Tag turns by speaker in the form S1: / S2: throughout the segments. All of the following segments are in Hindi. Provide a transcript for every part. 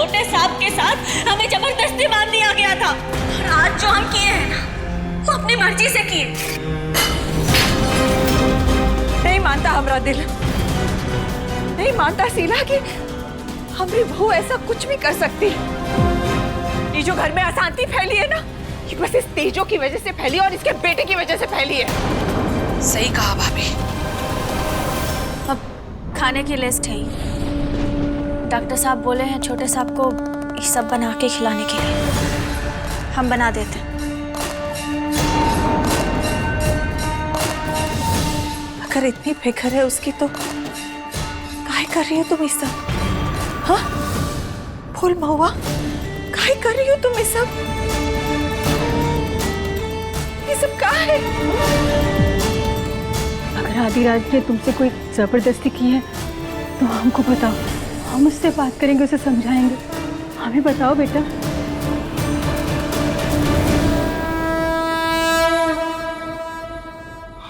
S1: छोटे सांप के साथ हमें जबरदस्ती बांध दिया गया था, और आज जो हम किए हैं ना वो अपनी मर्जी से किए।
S2: नहीं मानता हमारा दिल, नहीं मानता शीला कि हमारी बहू ऐसा कुछ भी कर सकती। ये जो घर में अशांति फैली है ना, ये बस इस तेजो की वजह से फैली और इसके बेटे की वजह से फैली है।
S3: सही कहा भाभी।
S1: अब खाने की लिस्ट है ही। डॉक्टर साहब बोले हैं छोटे साहब को ये सब बना के खिलाने के लिए, हम बना देते हैं।
S2: अगर इतनी फिक्र है उसकी तो काहे कर रही हो तुम ये सब? हाँ फूल महुआ, काहे कर रही हो तुम ये सब? ये सब क्या है?
S4: अगर आदिराज ने तुमसे कोई जबरदस्ती की है तो हमको बताओ, हम उससे बात करेंगे, उसे समझाएंगे। हमें बताओ बेटा।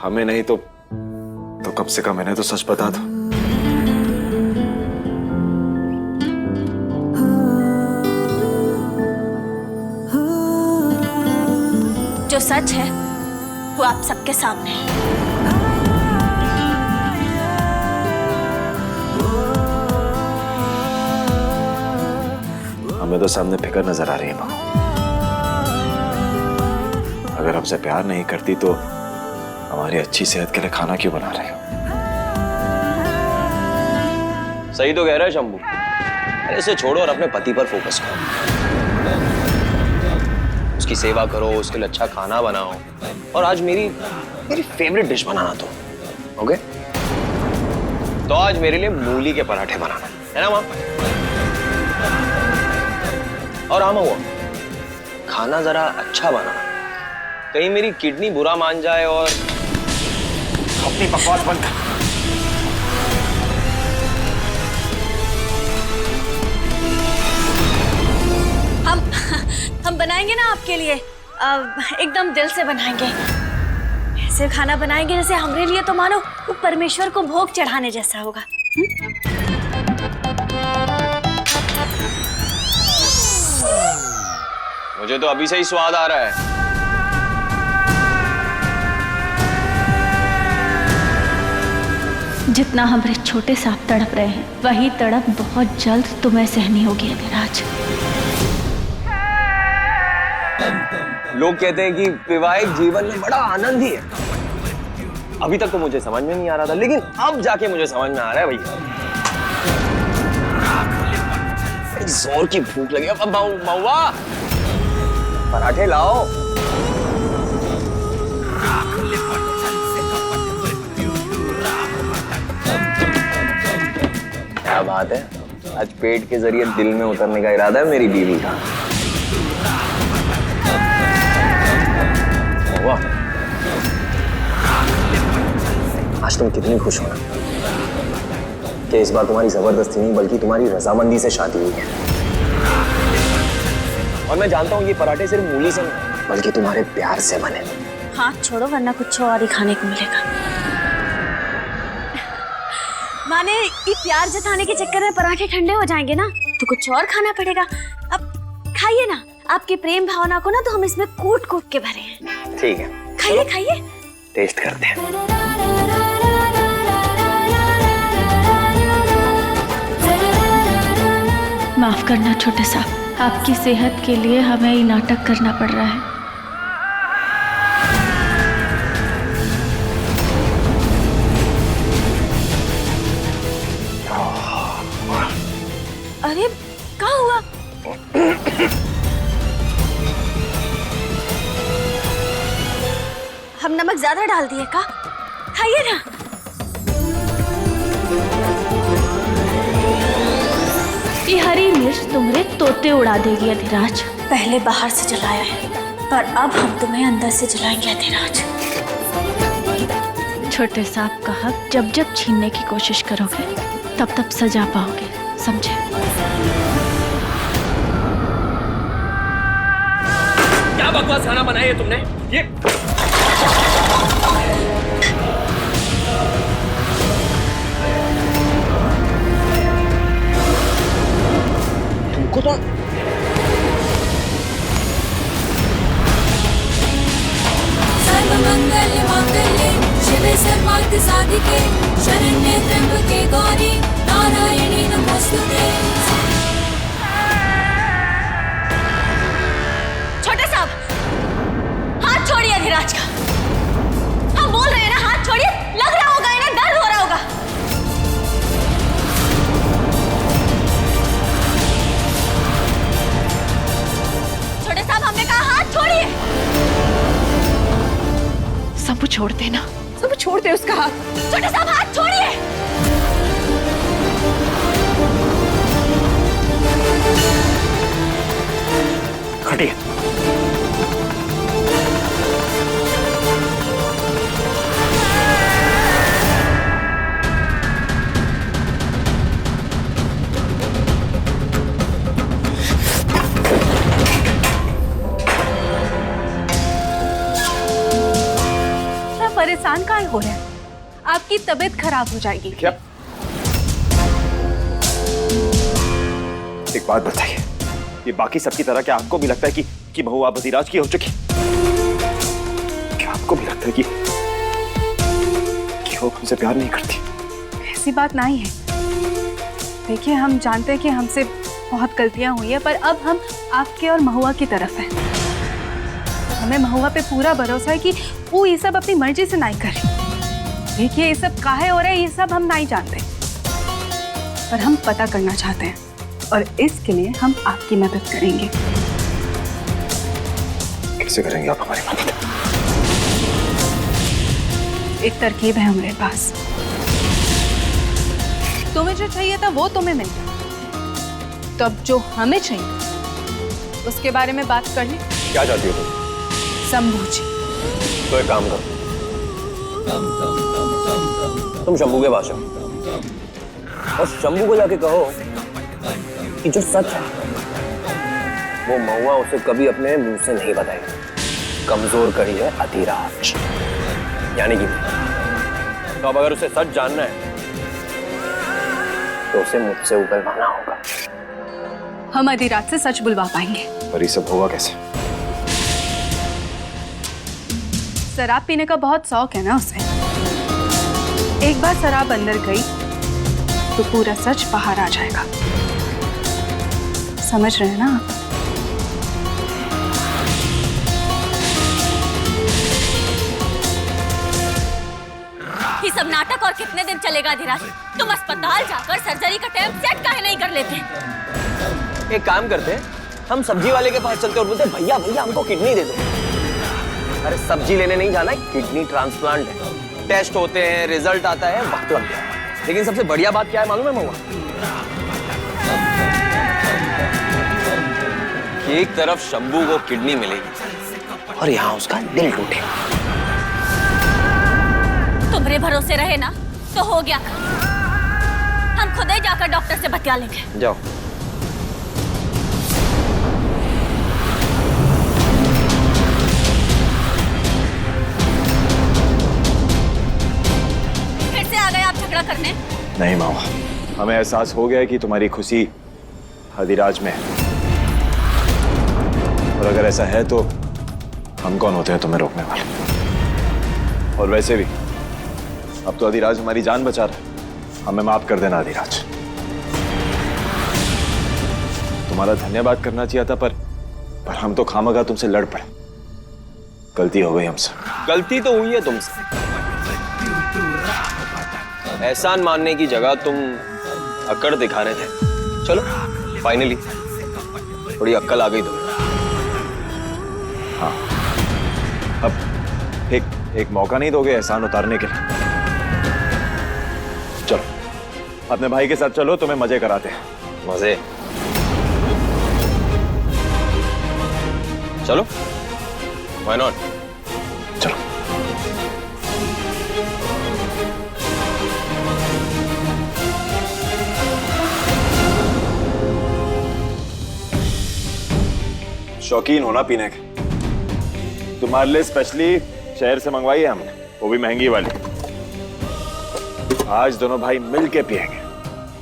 S5: हमें नहीं तो कम से कम इन्हें तो सच बता दो।
S1: जो सच है वो आप सबके सामने है।
S5: हमें तो सामने फिक्र नजर आ रही है माँ। अगर हमसे प्यार नहीं करती तो हमारी अच्छी सेहत के लिए खाना क्यों बना रहे हो?
S6: सही तो कह रहा है शंभू। इसे छोड़ो और अपने पति पर फोकस करो, उसकी सेवा करो, उसके लिए अच्छा खाना बनाओ, और आज मेरी फेवरेट डिश बनाना तो, ओके? तो आज मेरे लिए मूली के पराठे बनाना है ना माँ? और हाँ हुआ, खाना जरा अच्छा बनाना, कहीं मेरी किडनी बुरा मान जाए। और
S5: अपनी बकवास बंद कर।
S1: हम बनाएंगे ना आपके लिए, एकदम दिल से बनाएंगे। ऐसे खाना बनाएंगे जैसे हमारे लिए तो मानो वो परमेश्वर को भोग चढ़ाने जैसा होगा।
S6: मुझे तो अभी से ही स्वाद आ रहा है।
S4: जितना हमारे छोटे सांप तड़प रहे हैं, वही तड़प बहुत जल्द तुम्हें सहनी होगी अभिराज।
S6: लोग कहते हैं कि वैवाहिक जीवन में बड़ा आनंद ही है। अभी तक तो मुझे समझ में नहीं आ रहा था, लेकिन अब जाके मुझे समझ में आ रहा है भैया। जोर की भूख लगी। अब महुआ पराठे लाओ। क्या बात है, आज पेट के जरिए दिल में उतरने का इरादा है मेरी बीवी का। वाह, आज तुम कितनी खुश हो ना कि इस बार तुम्हारी जबरदस्ती नहीं बल्कि तुम्हारी रजामंदी से शादी हुई है। और मैं जानता हूँ ये पराठे सिर्फ मूली से नहीं बल्कि तुम्हारे प्यार से बने।
S1: हाथ छोड़ो वरना कुछ और ही खाने को मिलेगा। माने ये प्यार जताने के चक्कर में पराठे ठंडे हो जाएंगे ना तो कुछ और खाना पड़ेगा। अब खाइए ना, आपकी प्रेम भावना को ना तो हम इसमें कूट कूट के भरे हैं।
S6: ठीक है,
S1: खाइए खाइए,
S6: टेस्ट करते हैं।
S4: माफ करना छोटे साहब, आपकी सेहत के लिए हमें ये नाटक करना पड़ रहा है।
S1: अरे क्या हुआ? हम नमक ज्यादा डाल दिए का? खाइए ना।
S4: ये हरी मिर्च तुम्हारे तोते उड़ा देगी अधिराज।
S1: पहले बाहर से जलाया है पर अब हम तुम्हें अंदर से जलाएंगे अधिराज।
S4: छोटे सांप का हक जब जब छीनने की कोशिश करोगे तब तब सजा पाओगे, समझे?
S6: क्या बकवास खाना बनाई है तुमने? ये तुमको तो
S3: राधिके शरण्ये त्र्यंबके गौरी नारायणी नमोस्तुते।
S1: छोटे साहब, हाथ छोड़िए अधिराज का। हम बोल रहे हैं ना, हाथ छोड़िए। लग रहा होगा इन्हें, दर्द हो रहा होगा। छोटे साहब, हमने कहा हाथ छोड़िए।
S2: शंभू छोड़ देना, शंभू छोड़ दे उसका हाथ।
S1: छोटे साहब, हाथ छोड़िए।
S5: हटिए।
S4: परेशान काहे हो रहे हैं? आपकी तबीयत खराब हो जाएगी।
S5: क्या? एक बात बताइए, ये बाकी सबकी तरह क्या आपको भी लगता है कि बहू आप अधिराज की हो चुकी? क्या आपको भी लगता है कि वो हमसे प्यार नहीं करती?
S4: ऐसी बात नहीं है। देखिए, हम जानते हैं कि हमसे बहुत गलतियां हुई है, पर अब हम आपके और महुआ की तरफ हैं। हमें महुआ पे पूरा भरोसा है कि वो ये सब अपनी मर्जी से नहीं कर रही। देखिए, ये सब काहे हो रहा है, ये सब हम नहीं जानते, पर हम पता करना चाहते हैं और इसके लिए हम आपकी मदद करेंगे।
S5: कैसे करेंगे आप हमारी मदद?
S4: एक तरकीब है हमारे पास। तुम्हें जो चाहिए था वो तुम्हें मिल गया, तो अब जो हमें चाहिए उसके बारे में बात कर ले।
S6: क्या चाहती हो तुम?
S4: शंभू जी।
S6: तो एक काम करो, तुम शंभू के पास जाओ और शंभू को जाके कहो कि जो सच है वो महुआ उसे कभी अपने मुंह से नहीं बताएगी। कमजोर कड़ी है अधिराज, यानी कि तो अब अगर उसे सच जानना है तो उसे मुझसे उगलवाना होगा।
S4: हम अधिराज से सच बुलवा पाएंगे।
S5: पर ये सब होगा कैसे?
S4: शराब पीने का बहुत शौक है ना उसे। एक बार शराब अंदर गई तो पूरा सच बाहर आ जाएगा। समझ रहे हैं ना आप?
S1: ये सब नाटक और कितने दिन चलेगा अधिराज? तुम अस्पताल जाकर सर्जरी का टाइम सेट काहे नहीं कर लेते?
S6: एक काम करते हैं, हम सब्जी वाले के पास चलते और बोलते भैया भैया हमको किडनी दे दो। अरे सब्जी लेने नहीं जाना है, किडनी ट्रांसप्लांट है। टेस्ट होते हैं, रिजल्ट आता है, वक्त लग गया। लेकिन सबसे बढ़िया बात क्या है मालूम है महुआ? कि एक तरफ शंभू को किडनी मिलेगी और यहाँ उसका दिल टूटेगा।
S1: तुम्हारे भरोसे रहे ना तो हो गया। हम खुद ही जाकर डॉक्टर से बतिया लेंगे।
S6: जाओ।
S1: फिर से आ गए आप झगड़ा करने?
S5: नहीं मामा, हमें एहसास हो गया है कि तुम्हारी खुशी अधिराज में है, और अगर ऐसा है तो हम कौन होते हैं तुम्हें रोकने वाले? और वैसे भी अब तो अधिराज हमारी जान बचा रहा है, हमें माफ कर देना अधिराज। तुम्हारा धन्यवाद करना चाहिए था, पर हम तो खामखा तुमसे लड़ पड़े। गलती हो गई हमसे।
S6: गलती तो हुई है तुमसे। एहसान मानने की जगह तुम अकड़ दिखा रहे थे। चलो फाइनली थोड़ी अक्ल आ गई तुम्हें।
S5: हाँ, अब एक मौका नहीं दोगे एहसान उतारने के लिए? चलो अपने भाई के साथ चलो, तुम्हें मजे कराते हैं।
S6: मजे? चलो, व्हाई नॉट?
S5: चलो। शौकीन हो ना पीने के? तुम्हारे लिए स्पेशली शहर से मंगवाई है हमने, वो भी महंगी वाली। आज दोनों भाई मिल के पिएंगे,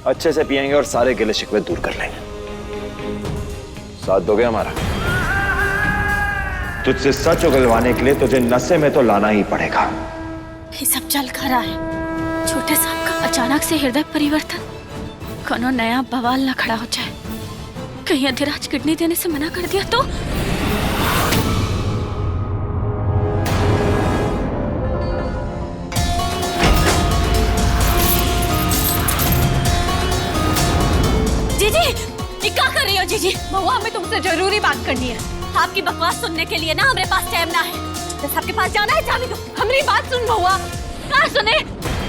S5: अच्छे से पिएंगे और सारे गिले शिकवे दूर कर लेंगे। साथ दोगे हमारा? तुझसे सच उगलवाने के लिए तुझे नशे में तो लाना ही पड़ेगा।
S1: ये सब चल खरा है। छोटे साहब का अचानक से हृदय परिवर्तन, कोनो नया बवाल न खड़ा हो जाए। कहीं अधिराज किडनी देने से मना कर दिया तो? जीजी, ये क्या कर रही हो जीजी?
S2: महुआ, हमें तुमसे जरूरी बात करनी है।
S1: आपकी बकवास सुनने के लिए ना हमारे पास टाइम ना है। बस आपके पास जाना है, चाबी दो।
S2: हमारी बात सुन महुआ।
S1: कहाँ सुने?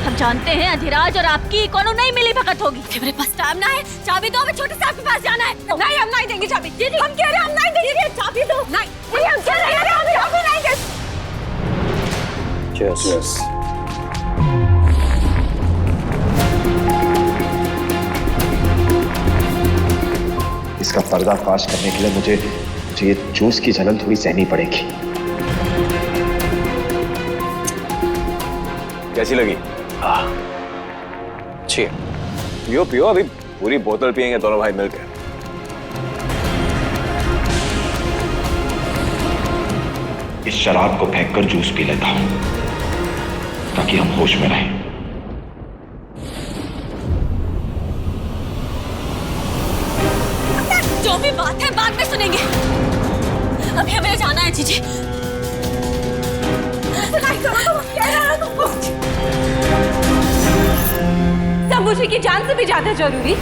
S1: हम जानते हैं अधिराज और आपकी कोनो नहीं मिली भगत होगी। मेरे पास टाइम ना है, चाबी दो, हमें छोटे साहब के पास जाना है।
S2: नहीं, हम नहीं देंगे चाबी।
S1: दीदी,
S2: हम कह रहे हैं हम नहीं देंगे चाबी। दो नहीं, नहीं हम कह रहे हैं हम चाबी नहीं देंगे।
S6: Cheers.
S5: इसका पर्दाफाश करने के लिए मुझे ये जूस की जलन थोड़ी सहनी पड़ेगी। कैसी लगी?
S6: अच्छी है।
S5: पियो पियो, अभी पूरी बोतल पियेंगे दोनों भाई मिलकर। इस शराब को फेंककर जूस पी लेता हूं ताकि हम होश में रहें।
S1: जो भी बात है बाद में सुनेंगे, अभी हमें जाना है जीजी।
S2: शंभू जी की जान से भी ज्यादा जरूरी।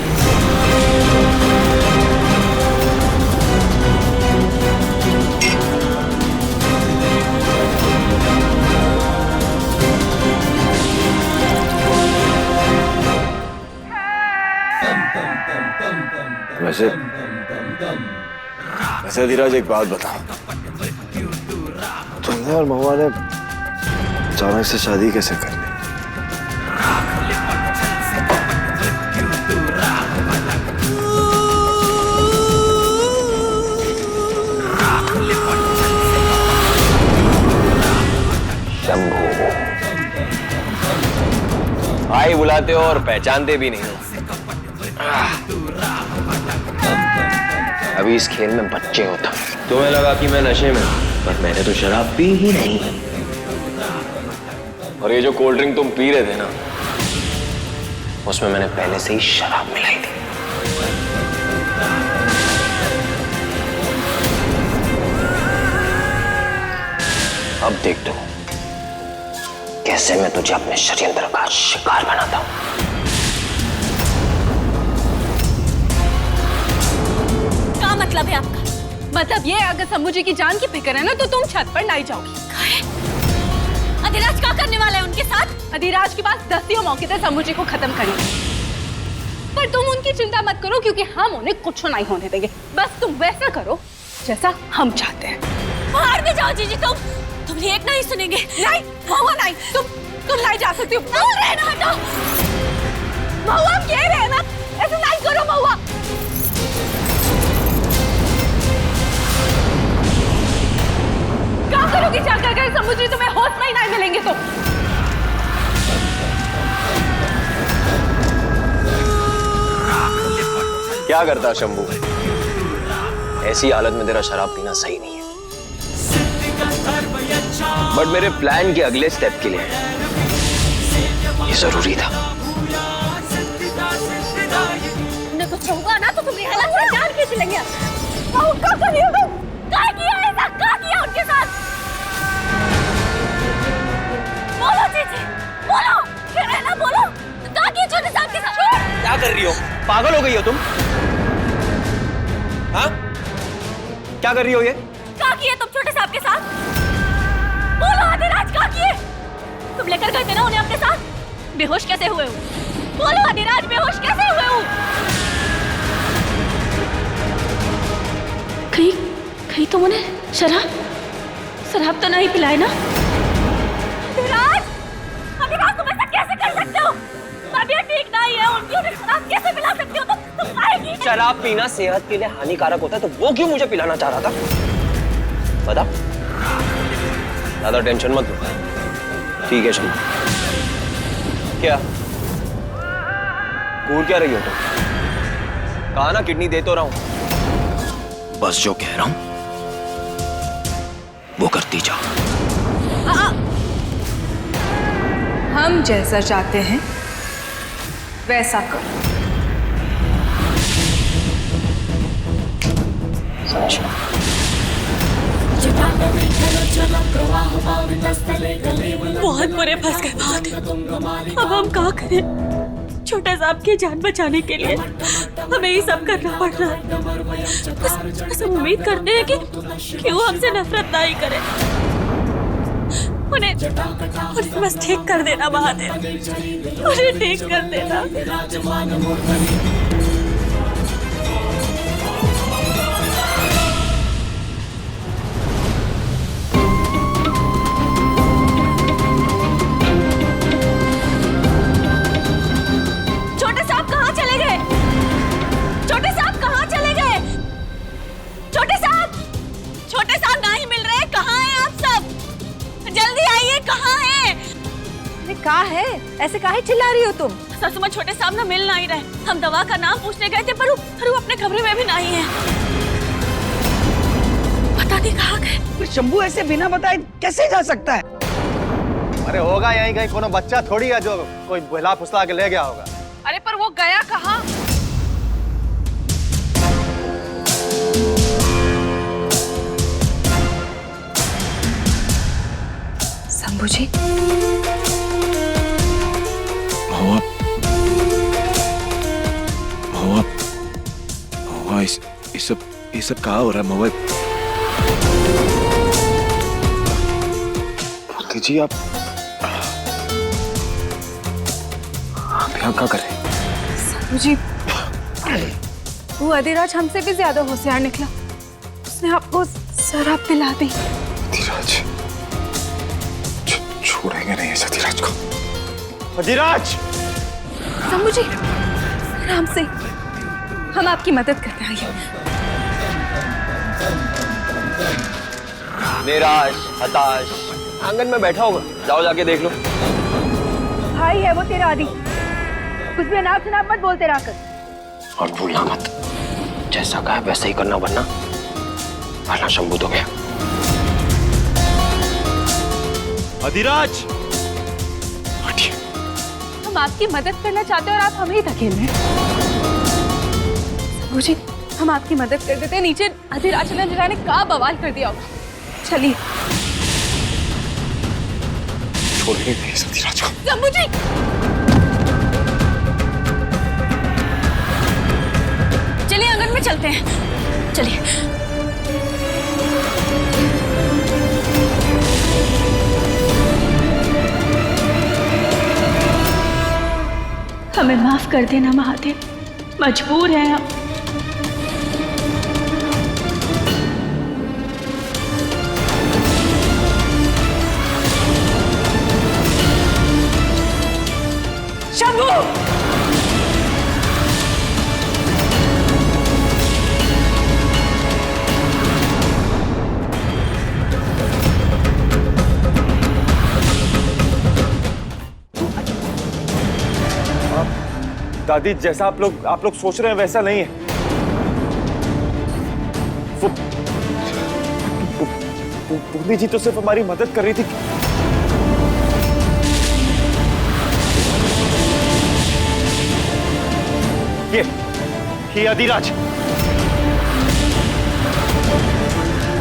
S5: वैसे धीराज, एक बात बता, तुमने और महुआ ने अचानक से शादी कैसे कर ली?
S6: शंभू, भाई बुलाते हो और पहचानते भी नहीं हो। अभी इस खेल में बच्चे हो तुम। तुम्हें लगा कि मैं नशे में हूं, पर मैंने तो शराब पी ही नहीं। और ये जो कोल्ड ड्रिंक तुम पी रहे थे ना, उसमें मैंने पहले से ही शराब मिलाई थी। अब देख दो कैसे मैं तुझे अपने षड्यंत्र का शिकार बनाता हूं।
S1: क्या मतलब है आपका?
S2: मतलब ये, अगर शंभू जी की जान की फिक्र है ना तो तुम छत पर नहीं जाओगी।
S1: अधिराज क्या करने वाला है उनके साथ?
S2: अधिराज के पास दस्तियों मौके थे शंभू जी को खत्म करने। पर तुम उनकी चिंता मत करो, क्योंकि हम उन्हें कुछ नहीं होने देंगे। बस तुम वैसा करो जैसा हम चाहते हैं।
S1: बाहर भी जाओ जीजी, तुम एक नहीं सुनेंगे।
S2: नहीं महुआ, नहीं, तुम नहीं जा सकती हो।
S1: रहना हटाओ।
S2: महुआ, हम कह रहे हैं ना, ऐसा नहीं करो महुआ। क्या करोगी जाकर? अगर शंभू जी तुम्हें होश में ही नहीं मिलेंगे तो?
S6: क्या करता शंभू? ऐसी हालत में तेरा शराब पीना सही नहीं है। बट मेरे प्लान के अगले स्टेप के लिए ये जरूरी था।
S1: उन्हें कुछ होगा ना तो तुम्हें हालत से जान के चलेंगे। क्या कर रही हो तुम? क्या किया ऐसा? क्या किया उनके साथ? बोलो जीजी, बोलो, फिर है ना, बोलो। क्या किया छोटे साहब के साथ?
S6: क्या कर रही हो? पागल हो गई हो तुम? हाँ? क्या कर रही हो ये?
S1: क्या किए तुम छोटे साहब के साथ? बोलो अधिराज, क्या किए? तुम लेकर गए थे ना उन्हें अपने साथ? बेहोश कैसे हुए हो? बोलो अधिराज, बेहोश कैसे हुए हो? कहीं तुम उन्हें शराब तो नहीं पिलाए ना? अधिराज, तुम ऐसा कैसे कर सकते हो? तबीयत ठीक नहीं है उनकी, उन्हें शराब कैसे पिला सकते हो? तुम खाएगी?
S6: शराब पीना सेहत के लिए हानिकारक होता है, तो वो क्यों मुझे पिलाना चाह रहा था? बता। ज्यादा टेंशन मत लो। ठीक है शंभू। क्या घूर क्या रही हो तुम? कहा ना किडनी दे तो रहा हूं। बस जो कह रहा हूं वो करती जा।
S4: हम जैसा चाहते हैं वैसा करो।
S1: बहुत बुरे फंस गए बहुत। अब हम क्या करें? छोटे साहब की जान बचाने के लिए हमें ये सब करना पड़ रहा है। बस हम उम्मीद करते हैं कि वो हमसे नफरत ना ही करे। उन्हें बस ठीक कर देना महादेव, उन्हें ठीक कर देना। छोटे साहब कहाँ चले गए? छोटे साहब कहाँ चले गए? छोटे साहब नहीं मिल रहे। कहाँ हैं आप सब? जल्दी आइए, कहाँ हैं?
S2: अरे कहाँ है? ऐसे काहे चिल्ला रही हो तुम?
S1: ससुमा छोटे साहब ना मिल नहीं रहे। हम दवा का नाम पूछने गए थे पर वो अपने कमरे में भी नहीं है। पता नहीं कहाँ गए।
S7: शंभू ऐसे बिना बताए कैसे जा सकता है?
S5: अरे होगा यहीं कहीं, कोनो बच्चा थोड़ी है जो कोई बुला फुसला के ले गया होगा।
S4: अरे पर वो गया कहाँ? शंभू जी,
S5: महुआ, ये सब कहाँ हो रहा है महुआ? मूर्ति जी आप यहाँ क्या कर रहे हैं?
S4: शंभू जी, वो अधिराज हमसे भी ज्यादा होशियार निकला। उसने आपको शराब पिला दी।
S5: अधिराज छोड़ेंगे नहीं इस अधिराज को। अधिराज!
S4: शंभू जी, आराम से, हम आपकी मदद करते हैं।
S6: निराश, हताश, आंगन में बैठा होगा। जाओ जाके देख लो।
S2: भाई है वो तेरा आदि, कुछ भी अनाप शनाप मत बोलते रहा कर।
S6: और भूलना मत, जैसा कहा वैसा ही करना, वरना शंभू तो गया।
S5: अधिराज!
S4: हम आपकी मदद करना चाहते हैं और आप हमें ही धकेल रहे हैं। शंभू जी, हम आपकी मदद कर देते हैं। नीचे अधिराज ने क्या बवाल कर दिया होगा। चलिए।
S5: छोड़ेंगे नहीं इस अधिराज को।
S4: शंभू जी,
S1: चलिए आंगन में चलते हैं। चलिए। हमें माफ कर देना महादेव, मजबूर हैं हम।
S2: शंभू!
S5: दादी, जैसा आप लोग सोच रहे हैं वैसा नहीं है। बूंदी जी तो सिर्फ हमारी मदद कर रही थी। ये अधिराज,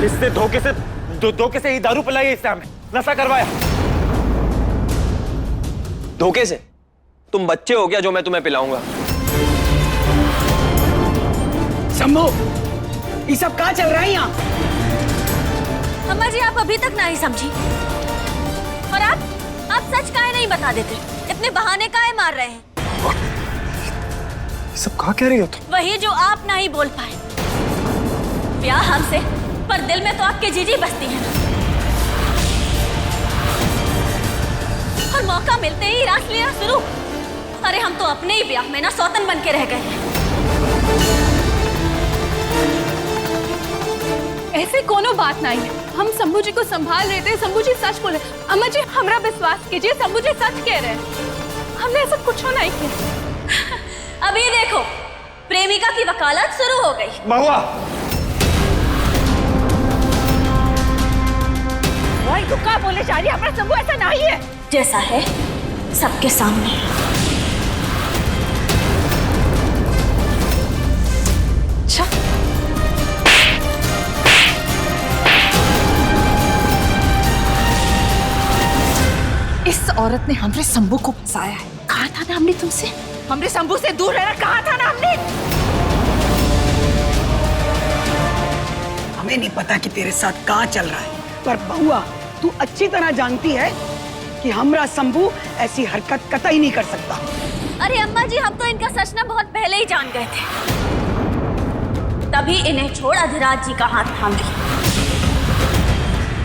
S5: इसने धोखे से ही दारू पिलाई है, इससे हमें नशा करवाया।
S6: धोखे से? तुम बच्चे हो क्या जो मैं तुम्हें पिलाऊंगा?
S7: शंभू, ये सब कहाँ चल रहा है यहाँ?
S1: अम्मा जी, आप अभी तक नहीं समझी। और आप सच काहे नहीं बता देते? इतने बहाने काहे मार रहे हैं?
S5: ये सब कहाँ कह रही हो तुम?
S1: वही जो आप नहीं बोल पाए। ब्याह हमसे, पर दिल में तो आपके जीजी बसती है ना। और मौका मिलते ही रासलीला शुरू। अरे हम तो अपने ही ब्याह में ना सौतन बन के रह गए हैं।
S4: ऐसे कोनो बात नहीं है। हम शंभू जी को संभाल रहे थे। शंभू जी सच बोले। अम्मा जी, हमरा विश्वास कीजिए, शंभू जी सच कह रहे हैं। हमने ऐसा कुछ नहीं किया।
S1: अभी देखो, प्रेमिका की वकालत शुरू हो गई।
S5: महुआ!
S2: भाई तू क्या बोले जा रही है? हमारा शंभू ऐसा नहीं है।
S1: जैसा है सबके सामने।
S2: अच्छा, इस औरत ने हमरे शंभू को फंसाया है।
S1: कहा था ना हमने तुमसे,
S2: हमरे शंभू से दूर रहना कहा था ना हमने।
S7: हमें नहीं पता कि तेरे साथ क्या चल रहा है, पर बहुआ तू अच्छी तरह जानती है कि हमरा शंभू ऐसी हरकत कतई नहीं कर सकता।
S1: अरे अम्मा जी, हम तो इनका सच ना बहुत पहले ही जान गए थे, तभी इन्हें छोड़ अधिराज जी का हाथ थाम लिया।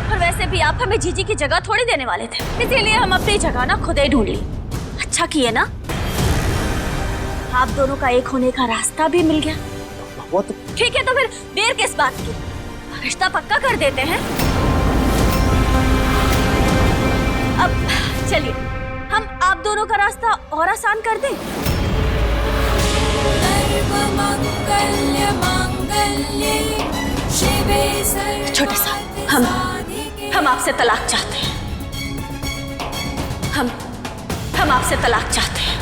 S1: और वैसे भी आप हमें जीजी की जगह थोड़ी देने वाले थे, इसीलिए हम अपनी जगह ना खुद ही ढूंढ ली। अच्छा किए ना, आप दोनों का एक होने का रास्ता भी मिल गया। ठीक है, तो फिर देर किस बात की, रिश्ता पक्का कर देते हैं। अब चलिए हम आप दोनों का रास्ता और आसान कर दें।
S3: सर्वमंगल्य मांगल्ये शिवे सर्वार्थ
S1: छोटे साहब, हम आपसे तलाक चाहते हैं। हम आपसे तलाक चाहते हैं।